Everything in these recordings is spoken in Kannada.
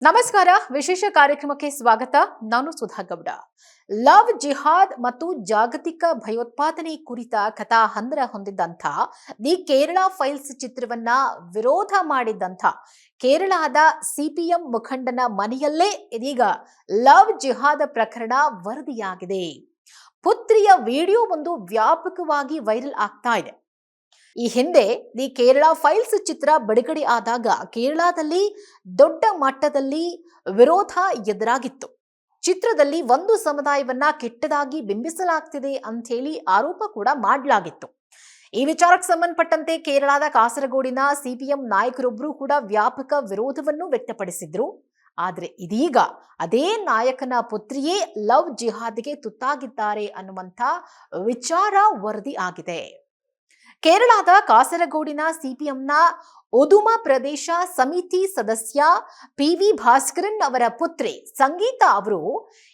ನಮಸ್ಕಾರ. ವಿಶೇಷ ಕಾರ್ಯಕ್ರಮಕ್ಕೆ ಸ್ವಾಗತ. ನಾನು ಸುಧಾ ಗೌಡ. ಲವ್ ಜಿಹಾದ್ ಮತ್ತು ಜಾಗತಿಕ ಭಯೋತ್ಪಾದನೆ ಕುರಿತ ಕಥಾ ಹಂದರ ಹೊಂದಿದ್ದಂಥ ದಿ ಕೇರಳ ಫೈಲ್ಸ್ ಚಿತ್ರವನ್ನ ವಿರೋಧ ಮಾಡಿದ್ದಂಥ ಕೇರಳದ ಸಿಪಿಎಂ ಮುಖಂಡನ ಮನೆಯಲ್ಲೇ ಇದೀಗ ಲವ್ ಜಿಹಾದ್ ಪ್ರಕರಣ ವರದಿಯಾಗಿದೆ. ಪುತ್ರಿಯ ವಿಡಿಯೋ ಒಂದು ವ್ಯಾಪಕವಾಗಿ ವೈರಲ್ ಆಗ್ತಾ ಇದೆ. ಈ ಹಿಂದೆ ದಿ ಕೇರಳ ಫೈಲ್ಸ್ ಚಿತ್ರ ಬಿಡುಗಡೆ ಆದಾಗ ಕೇರಳದಲ್ಲಿ ದೊಡ್ಡ ಮಟ್ಟದಲ್ಲಿ ವಿರೋಧ ಎದುರಾಗಿತ್ತು. ಚಿತ್ರದಲ್ಲಿ ಒಂದು ಸಮುದಾಯವನ್ನ ಕೆಟ್ಟದಾಗಿ ಬಿಂಬಿಸಲಾಗ್ತಿದೆ ಅಂತ ಹೇಳಿ ಆರೋಪ ಕೂಡ ಮಾಡಲಾಗಿತ್ತು. ಈ ವಿಚಾರಕ್ಕೆ ಸಂಬಂಧಪಟ್ಟಂತೆ ಕೇರಳದ ಕಾಸರಗೋಡಿನ ಸಿಪಿಎಂ ನಾಯಕರೊಬ್ಬರು ಕೂಡ ವ್ಯಾಪಕ ವಿರೋಧವನ್ನು ವ್ಯಕ್ತಪಡಿಸಿದ್ರು. ಆದ್ರೆ ಇದೀಗ ಅದೇ ನಾಯಕನ ಪುತ್ರಿಯೇ ಲವ್ ಜಿಹಾದ್ಗೆ ತುತ್ತಾಗಿದ್ದಾರೆ ಅನ್ನುವಂಥ ವಿಚಾರ ವರದಿ ಆಗಿದೆ. ಕೇರಳದ ಕಾಸರಗೋಡಿನ ಸಿಪಿಎಂನ ಉದುಮ ಪ್ರದೇಶ ಸಮಿತಿ ಸದಸ್ಯ ಪಿ.ವಿ. ಭಾಸ್ಕರನ್ ಅವರ ಪುತ್ರಿ ಸಂಗೀತಾ ಅವರು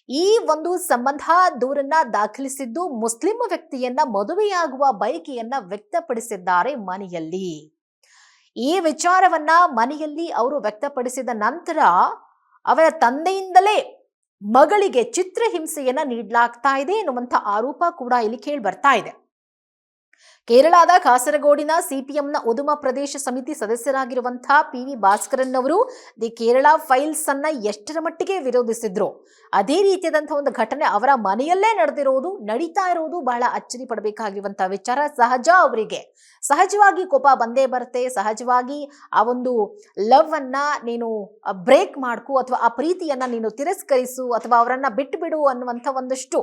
ಈ ಒಂದು ಸಂಬಂಧ ದೂರನ್ನ ದಾಖಲಿಸಿದ್ದು ಮುಸ್ಲಿಂ ವ್ಯಕ್ತಿಯನ್ನ ಮದುವೆಯಾಗುವ ಬಯಕೆಯನ್ನ ವ್ಯಕ್ತಪಡಿಸಿದ್ದಾರೆ ಮನೆಯಲ್ಲಿ. ಈ ವಿಚಾರವನ್ನ ಮನೆಯಲ್ಲಿ ಅವರು ವ್ಯಕ್ತಪಡಿಸಿದ ನಂತರ ಅವರ ತಂದೆಯಿಂದಲೇ ಮಗಳಿಗೆ ಚಿತ್ರಹಿಂಸೆಯನ್ನ ನೀಡಲಾಗ್ತಾ ಇದೆ ಎನ್ನುವಂಥ ಆರೋಪ ಕೂಡ ಇಲ್ಲಿ ಕೇಳಿ ಬರ್ತಾ ಇದೆ. ಕೇರಳದ ಕಾಸರಗೋಡಿನ ಸಿಪಿಎಂನ ಉದುಮ ಪ್ರದೇಶ ಸಮಿತಿ ಸದಸ್ಯರಾಗಿರುವಂತಹ ಪಿ.ವಿ. ಭಾಸ್ಕರನ್ ಅವರು ದಿ ಕೇರಳ ಫೈಲ್ಸ್ ಅನ್ನ ಎಷ್ಟರ ಮಟ್ಟಿಗೆ ವಿರೋಧಿಸಿದ್ರು, ಅದೇ ರೀತಿಯಾದಂತಹ ಒಂದು ಘಟನೆ ಅವರ ಮನೆಯಲ್ಲೇ ನಡೀತಾ ಇರೋದು ಬಹಳ ಅಚ್ಚರಿ ಪಡಬೇಕಾಗಿರುವಂತಹ ವಿಚಾರ. ಅವರಿಗೆ ಸಹಜವಾಗಿ ಕೋಪ ಬಂದೇ ಬರುತ್ತೆ. ಸಹಜವಾಗಿ ಆ ಒಂದು ಲವ್ ಅನ್ನ ನೀನು ಬ್ರೇಕ್ ಮಾಡ್ಕು ಅಥವಾ ಆ ಪ್ರೀತಿಯನ್ನ ನೀನು ತಿರಸ್ಕರಿಸು ಅಥವಾ ಅವರನ್ನ ಬಿಟ್ಟು ಬಿಡು ಅನ್ನುವಂಥ ಒಂದಷ್ಟು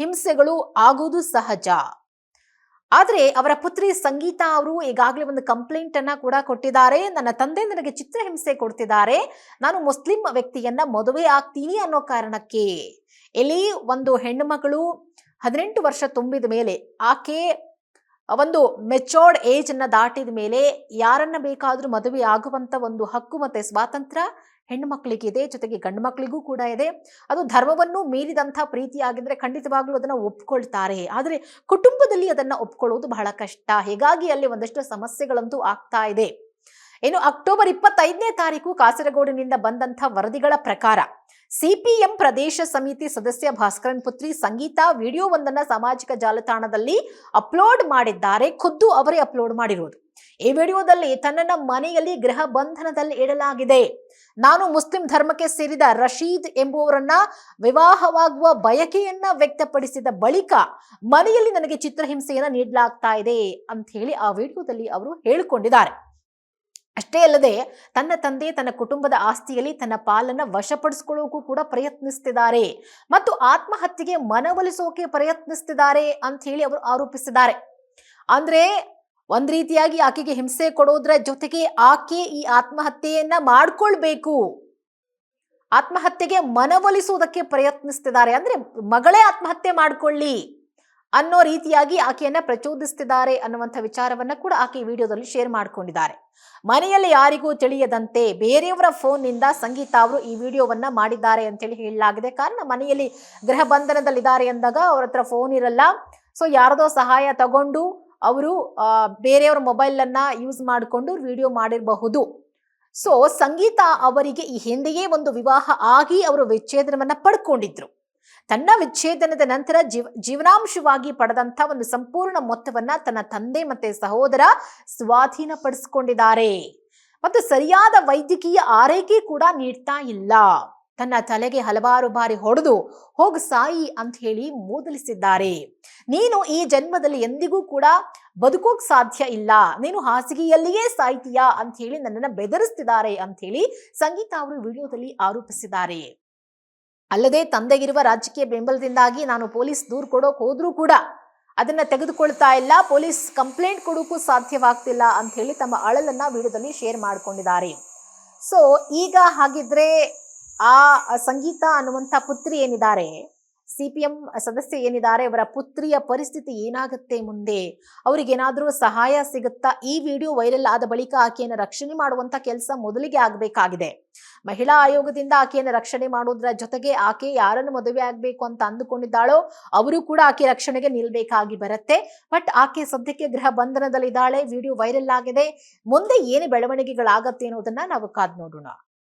ಹಿಂಸೆಗಳು ಆಗುವುದು ಸಹಜ. ಆದ್ರೆ ಅವರ ಪುತ್ರಿ ಸಂಗೀತಾ ಅವರು ಈಗಾಗಲೇ ಒಂದು ಕಂಪ್ಲೇಂಟ್ ಅನ್ನ ಕೂಡ ಕೊಟ್ಟಿದ್ದಾರೆ. ನನ್ನ ತಂದೆ ನನಗೆ ಚಿತ್ರಹಿಂಸೆ ಕೊಡ್ತಿದ್ದಾರೆ, ನಾನು ಮುಸ್ಲಿಂ ವ್ಯಕ್ತಿಯನ್ನ ಮದುವೆ ಆಗ್ತೀನಿ ಅನ್ನೋ ಕಾರಣಕ್ಕೆ. ಇಲ್ಲಿ ಒಂದು ಹೆಣ್ಣು ಮಗಳು 18 ವರ್ಷ ತುಂಬಿದ ಮೇಲೆ, ಆಕೆ ಒಂದು ಮೆಚೋರ್ಡ್ ಏಜ್ ಅನ್ನ ದಾಟಿದ ಮೇಲೆ ಯಾರನ್ನ ಬೇಕಾದ್ರೂ ಮದುವೆ ಆಗುವಂತ ಒಂದು ಹಕ್ಕು ಮತ್ತೆ ಸ್ವಾತಂತ್ರ್ಯ ಹೆಣ್ಣು ಮಕ್ಕಳಿಗಿದೆ, ಜೊತೆಗೆ ಗಂಡು ಮಕ್ಕಳಿಗೂ ಕೂಡ ಇದೆ. ಅದು ಧರ್ಮವನ್ನು ಮೀರಿದಂಥ ಪ್ರೀತಿ ಆಗಿದ್ರೆ ಖಂಡಿತವಾಗ್ಲೂ ಅದನ್ನ ಒಪ್ಕೊಳ್ತಾರೆ. ಆದರೆ ಕುಟುಂಬದಲ್ಲಿ ಅದನ್ನ ಒಪ್ಕೊಳ್ಳೋದು ಬಹಳ ಕಷ್ಟ. ಹೀಗಾಗಿ ಅಲ್ಲಿ ಒಂದಷ್ಟು ಸಮಸ್ಯೆಗಳಂತೂ ಆಗ್ತಾ ಇದೆ. ಇನ್ನು ಅಕ್ಟೋಬರ್ 25ನೇ ತಾರೀಕು ಕಾಸರಗೋಡಿನಿಂದ ಬಂದಂಥ ವರದಿಗಳ ಪ್ರಕಾರ ಸಿಪಿಎಂ ಪ್ರದೇಶ ಸಮಿತಿ ಸದಸ್ಯ ಭಾಸ್ಕರನ್ ಪುತ್ರಿ ಸಂಗೀತಾ ವಿಡಿಯೋವೊಂದನ್ನ ಸಾಮಾಜಿಕ ಜಾಲತಾಣದಲ್ಲಿ ಅಪ್ಲೋಡ್ ಮಾಡಿದ್ದಾರೆ. ಖುದ್ದು ಅವರೇ ಅಪ್ಲೋಡ್ ಮಾಡಿರುವುದು. ಈ ವಿಡಿಯೋದಲ್ಲಿ ತನ್ನನ್ನ ಮನೆಯಲ್ಲಿ ಗೃಹ ಬಂಧನದಲ್ಲಿ ಇಡಲಾಗಿದೆ, ನಾನು ಮುಸ್ಲಿಂ ಧರ್ಮಕ್ಕೆ ಸೇರಿದ ರಶೀದ್ ಎಂಬುವರನ್ನ ವಿವಾಹವಾಗುವ ಬಯಕೆಯನ್ನ ವ್ಯಕ್ತಪಡಿಸಿದ ಬಳಿಕ ಮನೆಯಲ್ಲಿ ನನಗೆ ಚಿತ್ರಹಿಂಸೆಯನ್ನ ನೀಡಲಾಗ್ತಾ ಇದೆ ಅಂತ ಹೇಳಿ ಆ ವಿಡಿಯೋದಲ್ಲಿ ಅವರು ಹೇಳಿಕೊಂಡಿದ್ದಾರೆ. ಅಷ್ಟೇ ಅಲ್ಲದೆ ತನ್ನ ತಂದೆ ತನ್ನ ಕುಟುಂಬದ ಆಸ್ತಿಯಲ್ಲಿ ತನ್ನ ಪಾಲನ್ನ ವಶಪಡಿಸಿಕೊಳ್ಳೋಕು ಕೂಡ ಪ್ರಯತ್ನಿಸ್ತಿದ್ದಾರೆ ಮತ್ತು ಆತ್ಮಹತ್ಯೆಗೆ ಮನವೊಲಿಸೋಕೆ ಪ್ರಯತ್ನಿಸ್ತಿದ್ದಾರೆ ಅಂತ ಹೇಳಿ ಅವರು ಆರೋಪಿಸಿದ್ದಾರೆ. ಅಂದ್ರೆ ಒಂದ್ ರೀತಿಯಾಗಿ ಆಕೆಗೆ ಹಿಂಸೆ ಕೊಡೋದ್ರ ಜೊತೆಗೆ ಆಕೆ ಈ ಆತ್ಮಹತ್ಯೆಯನ್ನ ಮಾಡ್ಕೊಳ್ಬೇಕು, ಆತ್ಮಹತ್ಯೆಗೆ ಮನವೊಲಿಸುವುದಕ್ಕೆ ಪ್ರಯತ್ನಿಸ್ತಿದ್ದಾರೆ. ಅಂದ್ರೆ ಮಗಳೇ ಆತ್ಮಹತ್ಯೆ ಮಾಡ್ಕೊಳ್ಳಿ ಅನ್ನೋ ರೀತಿಯಾಗಿ ಆಕೆಯನ್ನ ಪ್ರಚೋದಿಸ್ತಿದ್ದಾರೆ ಅನ್ನುವಂಥ ವಿಚಾರವನ್ನ ಕೂಡ ಆಕೆ ವಿಡಿಯೋದಲ್ಲಿ ಶೇರ್ ಮಾಡ್ಕೊಂಡಿದ್ದಾರೆ. ಮನೆಯಲ್ಲಿ ಯಾರಿಗೂ ತಿಳಿಯದಂತೆ ಬೇರೆಯವರ ಫೋನ್ ನಿಂದ ಸಂಗೀತಾ ಅವರು ಈ ವಿಡಿಯೋವನ್ನ ಮಾಡಿದ್ದಾರೆ ಅಂತೇಳಿ ಹೇಳಲಾಗಿದೆ. ಕಾರಣ ಮನೆಯಲ್ಲಿ ಗೃಹ ಬಂಧನದಲ್ಲಿದ್ದಾರೆ ಅಂದಾಗ ಅವ್ರ ಹತ್ರ ಫೋನ್ ಇರಲ್ಲ. ಸೊ ಯಾರದೋ ಸಹಾಯ ತಗೊಂಡು ಅವರು ಬೇರೆಯವರ ಮೊಬೈಲ್ ಅನ್ನ ಯೂಸ್ ಮಾಡಿಕೊಂಡು ವಿಡಿಯೋ ಮಾಡಿರಬಹುದು. ಸೊ ಸಂಗೀತಾ ಅವರಿಗೆ ಈ ಹಿಂದೆಯೇ ಒಂದು ವಿವಾಹ ಆಗಿ ಅವರು ವಿಚ್ಛೇದನವನ್ನ ಪಡ್ಕೊಂಡಿದ್ರು. ತನ್ನ ವಿಚ್ಛೇದನದ ನಂತರ ಜೀವನಾಂಶವಾಗಿ ಪಡೆದಂತ ಒಂದು ಸಂಪೂರ್ಣ ಮೊತ್ತವನ್ನ ತನ್ನ ತಂದೆ ಮತ್ತೆ ಸಹೋದರ ಸ್ವಾಧೀನಪಡಿಸಿಕೊಂಡಿದ್ದಾರೆ ಮತ್ತು ಸರಿಯಾದ ವೈದ್ಯಕೀಯ ಆರೈಕೆ ಕೂಡ ನೀಡ್ತಾ ಇಲ್ಲ. ತನ್ನ ತಲೆಗೆ ಹಲವಾರು ಬಾರಿ ಹೊಡೆದು ಹೋಗ್ ಸಾಯಿ ಅಂತ ಹೇಳಿ ಮೂದಲಿಸಿದ್ದಾರೆ. ನೀನು ಈ ಜನ್ಮದಲ್ಲಿ ಎಂದಿಗೂ ಕೂಡ ಬದುಕೋಕ್ ಸಾಧ್ಯ ಇಲ್ಲ, ನೀನು ಹಾಸಿಗೆಯಲ್ಲಿಯೇ ಸಾಯ್ತೀಯಾ ಅಂತ ಹೇಳಿ ನನ್ನನ್ನ ಬೆದರಿಸ್ತಿದ್ದಾರೆ ಅಂತ ಹೇಳಿ ಸಂಗೀತಾ ಅವರು ವಿಡಿಯೋದಲ್ಲಿ ಆರೋಪಿಸಿದ್ದಾರೆ. ಅಲ್ಲದೆ ತಂದೆಗಿರುವ ರಾಜಕೀಯ ಬೆಂಬಲದಿಂದಾಗಿ ನಾನು ಪೊಲೀಸ್ ದೂರು ಕೊಡೋಕೆ ಹೋದ್ರೂ ಕೂಡ ಅದನ್ನ ತೆಗೆದುಕೊಳ್ತಾ ಇಲ್ಲ, ಪೊಲೀಸ್ ಕಂಪ್ಲೇಂಟ್ ಕೊಡೋಕ್ಕೂ ಸಾಧ್ಯವಾಗ್ತಿಲ್ಲ ಅಂತ ಹೇಳಿ ತಮ್ಮ ಅಳಲನ್ನ ವಿಡಿಯೋದಲ್ಲಿ ಶೇರ್ ಮಾಡ್ಕೊಂಡಿದ್ದಾರೆ. ಸೊ ಈಗ ಹಾಗಿದ್ರೆ ಆ ಸಂಗೀತಾ ಅನ್ನುವಂಥ ಪುತ್ರಿ ಏನಿದ್ದಾರೆ, ಸಿಪಿಎಂ ಸದಸ್ಯ ಏನಿದ್ದಾರೆ, ಅವರ ಪುತ್ರಿಯ ಪರಿಸ್ಥಿತಿ ಏನಾಗುತ್ತೆ ಮುಂದೆ, ಅವ್ರಿಗೇನಾದ್ರೂ ಸಹಾಯ ಸಿಗುತ್ತಾ? ಈ ವಿಡಿಯೋ ವೈರಲ್ ಆದ ಬಳಿಕ ಆಕೆಯನ್ನು ರಕ್ಷಣೆ ಮಾಡುವಂತ ಕೆಲಸ ಮೊದಲಿಗೆ ಆಗಬೇಕಾಗಿದೆ. ಮಹಿಳಾ ಆಯೋಗದಿಂದ ಆಕೆಯನ್ನು ರಕ್ಷಣೆ ಮಾಡೋದ್ರ ಜೊತೆಗೆ ಆಕೆ ಯಾರನ್ನು ಮದುವೆ ಆಗ್ಬೇಕು ಅಂತ ಅಂದುಕೊಂಡಿದ್ದಾಳೋ ಅವರು ಕೂಡ ಆಕೆ ರಕ್ಷಣೆಗೆ ನಿಲ್ಬೇಕಾಗಿ ಬರುತ್ತೆ. ಬಟ್ ಆಕೆ ಸದ್ಯಕ್ಕೆ ಗೃಹ ಬಂಧನದಲ್ಲಿದ್ದಾಳೆ. ವಿಡಿಯೋ ವೈರಲ್ ಆಗಿದೆ. ಮುಂದೆ ಏನು ಬೆಳವಣಿಗೆಗಳಾಗತ್ತೆ ಅನ್ನೋದನ್ನ ನಾವು ಕಾದ್ ನೋಡೋಣ.